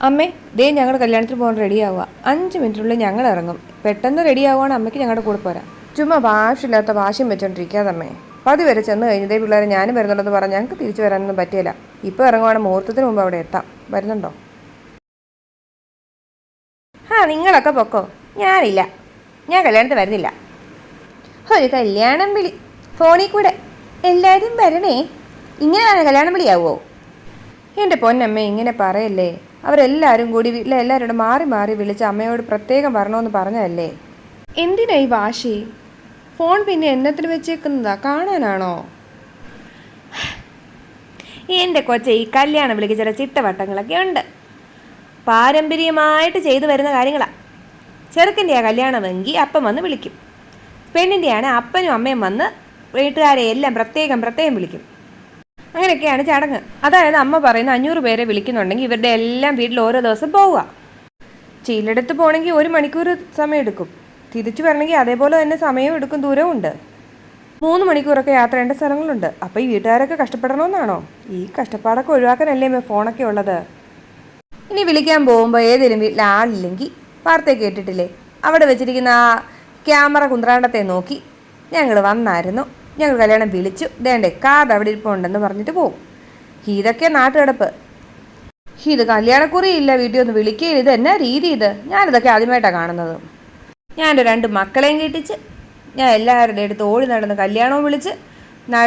അമ്മേ, ദേ ഞങ്ങൾ കല്യാണത്തിന് പോകാൻ റെഡിയാവുക. 5 മിനിറ്റിനുള്ളിൽ ഞങ്ങൾ ഇറങ്ങും. പെട്ടെന്ന് റെഡിയാവുകയാണ് അമ്മയ്ക്ക് ഞങ്ങളുടെ കൂടെ പോരാ. ചുമ്മാ വാശില്ലാത്ത വാശിയും വെച്ചോണ്ടിരിക്കാതമ്മേ. പതി വരെ ചെന്ന് കഴിഞ്ഞതേ പിള്ളേരെ ഞാനും വരുന്നുണ്ടെന്ന് പറഞ്ഞാൽ ഞങ്ങൾക്ക് തിരിച്ചു വരാനൊന്നും പറ്റിയില്ല. ഇപ്പോൾ ഇറങ്ങുവാണ്, മുഹൂർത്തത്തിന് മുമ്പ് അവിടെ എത്താം. വരുന്നുണ്ടോ? നിങ്ങളൊക്കെ പൊക്കോ, ഞാനില്ല. ഞാൻ കല്യാണത്തിന് വരുന്നില്ല. ഒരു കല്യാണം വിളി ഫോണിൽ കൂടെ എല്ലാവരും വരണേ. ഇങ്ങനെയാണ് കല്യാണം വിളിയാവോ? എൻ്റെ പൊന്നമ്മേ, ഇങ്ങനെ പറയല്ലേ. അവരെല്ലാവരും കൂടി വീട്ടിലെ എല്ലാവരോടും മാറി മാറി വിളിച്ച് അമ്മയോട് പ്രത്യേകം വരണമെന്ന് പറഞ്ഞതല്ലേ. എന്തിനാ ഈ വാശി? ഫോൺ പിന്നെ എന്നത്തിന് വെച്ചേക്കുന്നതാ, കാണാനാണോ? എൻ്റെ കൊച്ചെ, ഈ കല്യാണം വിളിക്ക് ചില ചിട്ടവട്ടങ്ങളൊക്കെ ഉണ്ട്. പാരമ്പര്യമായിട്ട് ചെയ്തു വരുന്ന കാര്യങ്ങളാണ്. ചെറുക്കൻ്റെയാ കല്യാണമെങ്കിൽ അപ്പം വന്ന് വിളിക്കും. പെണ്ണിൻ്റെയാണ് അപ്പനും അമ്മയും വന്ന് വീട്ടുകാരെ എല്ലാം പ്രത്യേകം വിളിക്കും. അങ്ങനെയൊക്കെയാണ് ചടങ്ങ്. അതായത് അമ്മ പറയുന്ന 500 പേരെ വിളിക്കുന്നുണ്ടെങ്കിൽ ഇവരുടെ എല്ലാം വീട്ടിൽ ഓരോ ദിവസം പോവുക. ചിലയിടത്ത് പോകണമെങ്കിൽ 1 മണിക്കൂർ സമയം എടുക്കും. തിരിച്ചു വരണമെങ്കിൽ അതേപോലെ തന്നെ സമയവും എടുക്കും, ദൂരവും ഉണ്ട്. 3 മണിക്കൂറൊക്കെ യാത്ര ചെയ്യേണ്ട സ്ഥലങ്ങളുണ്ട്. അപ്പോൾ ഈ വീട്ടുകാരൊക്കെ കഷ്ടപ്പെടണമെന്നാണോ? ഈ കഷ്ടപ്പാടൊക്കെ ഒഴിവാക്കാനല്ലേ ഫോണൊക്കെ ഉള്ളത്. ഇനി വിളിക്കാൻ പോകുമ്പോൾ ഏതെങ്കിലും വീട്ടിൽ ആളില്ലെങ്കിൽ വാർത്തയൊക്കെ കേട്ടിട്ടില്ലേ, അവിടെ വെച്ചിരിക്കുന്ന ആ ക്യാമറ കുന്ത്രാണ്ടത്തെ നോക്കി ഞങ്ങൾ വന്നായിരുന്നു, ഞങ്ങൾ കല്യാണം വിളിച്ചു, ദേണ്ടേ കാർഡ് അവിടെ ഇരിപ്പുണ്ടെന്ന് പറഞ്ഞിട്ട് പോവും. ഇതൊക്കെ നാട്ടുകിടപ്പ്. ഇത് കല്യാണക്കുറി ഇല്ല, വീട്ടിൽ ഒന്ന് വിളിക്കുകയില്ല. ഇത് എന്നാ രീതി ഇത്? ഞാനിതൊക്കെ ആദ്യമായിട്ടാണ് കാണുന്നത്. ഞാൻ എൻ്റെ 2 മക്കളെയും കെട്ടിച്ച് ഞാൻ എല്ലാവരുടെ അടുത്ത് ഓടി നടന്ന് കല്യാണവും വിളിച്ച്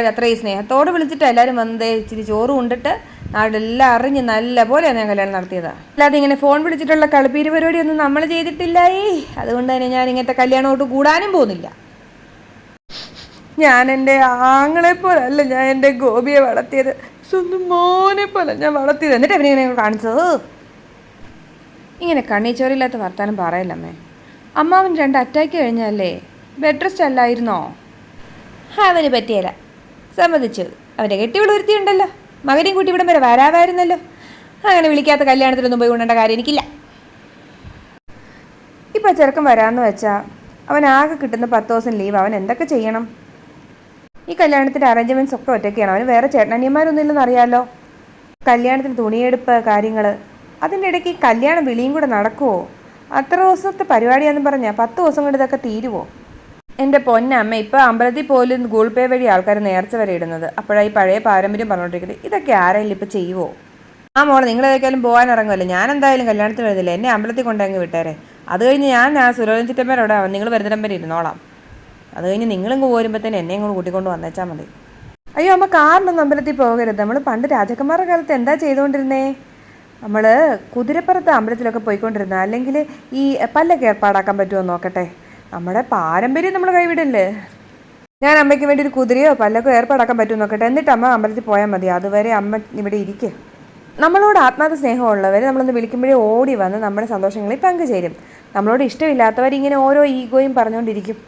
അത്രയും സ്നേഹത്തോട് വിളിച്ചിട്ട് എല്ലാവരും വന്നത് ഇച്ചിരി ചോറ് കൊണ്ടിട്ട് നാടെല്ലാം അറിഞ്ഞ് നല്ല പോലെയാണ് ഞാൻ കല്യാണം നടത്തിയതാണ്. അല്ലാതെ ഇങ്ങനെ ഫോൺ വിളിച്ചിട്ടുള്ള കളിപ്പീര് പരിപാടിയൊന്നും നമ്മൾ ചെയ്തിട്ടില്ലായേ. അതുകൊണ്ട് തന്നെ ഞാൻ ഇങ്ങനത്തെ കല്യാണമോട്ട് കൂടാനും പോകുന്നില്ല. ഞാൻ എൻ്റെ ആങ്ങളെ പോലെ അല്ല ഞാൻ എൻ്റെ ഗോപിയെ വളർത്തിയത്, സ്വന്തം മോനെ പോലെ ഞാൻ വളർത്തിയത്. എന്നിട്ട് അവനെ കാണിച്ചത് ഇങ്ങനെ കണ്ണീച്ചോരില്ലാത്ത വർത്താനം പറയല്ലമ്മേ. അമ്മാവൻ 2 അറ്റാക്ക് കഴിഞ്ഞല്ലേ, ബെഡ് റെസ്റ്റ് അല്ലായിരുന്നോ? അവന് പറ്റിയല്ല, സമ്മതിച്ചു. അവൻ്റെ കെട്ടിവിളുരുത്തിയുണ്ടല്ലോ, മകനെയും കൂട്ടി ഇവിടം വരെ വരാമായിരുന്നല്ലോ. അങ്ങനെ വിളിക്കാത്ത കല്യാണത്തിനൊന്നും പോയി കൊണ്ടേണ്ട കാര്യം എനിക്കില്ല. ഇപ്പം ചെറുക്കൻ വരാമെന്ന് വെച്ചാൽ അവൻ ആകെ കിട്ടുന്ന 10 ദിവസം ലീവ്. അവൻ എന്തൊക്കെ ചെയ്യണം? ഈ കല്യാണത്തിൻ്റെ അറേഞ്ച്മെൻറ്റ്സ് ഒക്കെ ഒറ്റയ്ക്കാണ്. അവന് വേറെ ചേട്ടനനിയന്മാരൊന്നും ഇല്ലെന്ന് അറിയാമല്ലോ. കല്യാണത്തിന് തുണിയെടുപ്പ് കാര്യങ്ങൾ, അതിൻ്റെ ഇടയ്ക്ക് ഈ കല്യാണം വിളിയും കൂടെ നടക്കുമോ? അത്ര ദിവസത്തെ പരിപാടിയാണെന്ന് പറഞ്ഞാൽ 10 ദിവസം കൊണ്ട് ഇതൊക്കെ തീരുമോ? എൻ്റെ പൊന്നമ്മ, ഇപ്പോൾ അമ്പലത്തിൽ പോലും ഗൂഗിൾ പേ വഴി ആൾക്കാർ നേർച്ച വരെ ഇടുന്നത്. അപ്പോഴാണ് ഈ പഴയ പാരമ്പര്യം പറഞ്ഞുകൊണ്ടിരിക്കുന്നത്. ഇതൊക്കെ ആരെങ്കിലും ഇപ്പോൾ ചെയ്യുമോ? മോളെ, നിങ്ങളേക്കാളും പോകാൻ ഇറങ്ങുമല്ലോ. ഞാൻ എന്തായാലും കല്യാണത്തിന് വരുന്നില്ല. എന്നെ അമ്പലത്തിൽ കൊണ്ടങ്ങ് വിട്ടേരെ. അത് കഴിഞ്ഞ് ഞാൻ സുരോജൻ ചിറ്റമ്മേരോടെ നിങ്ങൾ വരുന്നിടം വരെ ഇരുന്നോളാം. അത് കഴിഞ്ഞ് നിങ്ങളിങ്ങ് പോരുമ്പോഴത്തേന് എന്നെ ഇങ്ങോട്ട് കൂട്ടിക്കൊണ്ട് വന്നേച്ചാൽ മതി. അയ്യോ അമ്മ, കാറിലൊന്നും അമ്പലത്തിൽ പോകരുത്. നമ്മൾ പണ്ട് രാജകുമാരുടെ കാലത്ത് എന്താ ചെയ്തുകൊണ്ടിരുന്നേ? നമ്മൾ കുതിരപ്പുറത്ത് അമ്പലത്തിലൊക്കെ പോയിക്കൊണ്ടിരുന്നത്. അല്ലെങ്കിൽ ഈ പല്ലൊക്കെ ഏർപ്പാടാക്കാൻ പറ്റുമോ നോക്കട്ടെ. നമ്മുടെ പാരമ്പര്യം നമ്മൾ കൈവിടല്ലേ. ഞാൻ അമ്മയ്ക്ക് വേണ്ടി ഒരു കുതിരയോ പല്ലൊക്കെ ഏർപ്പാടാക്കാൻ പറ്റുമോ നോക്കട്ടെ. എന്നിട്ട് അമ്മ അമ്പലത്തിൽ പോയാൽ മതി. അതുവരെ അമ്മ ഇവിടെ ഇരിക്കുക. നമ്മളോട് ആത്മാർത്ഥ സ്നേഹമുള്ളവർ നമ്മളൊന്ന് വിളിക്കുമ്പോഴേ ഓടി വന്ന് നമ്മുടെ സന്തോഷങ്ങളിൽ പങ്കുചേരും. നമ്മളോട് ഇഷ്ടമില്ലാത്തവരിങ്ങനെ ഓരോ ഈഗോയും പറഞ്ഞുകൊണ്ടിരിക്കും.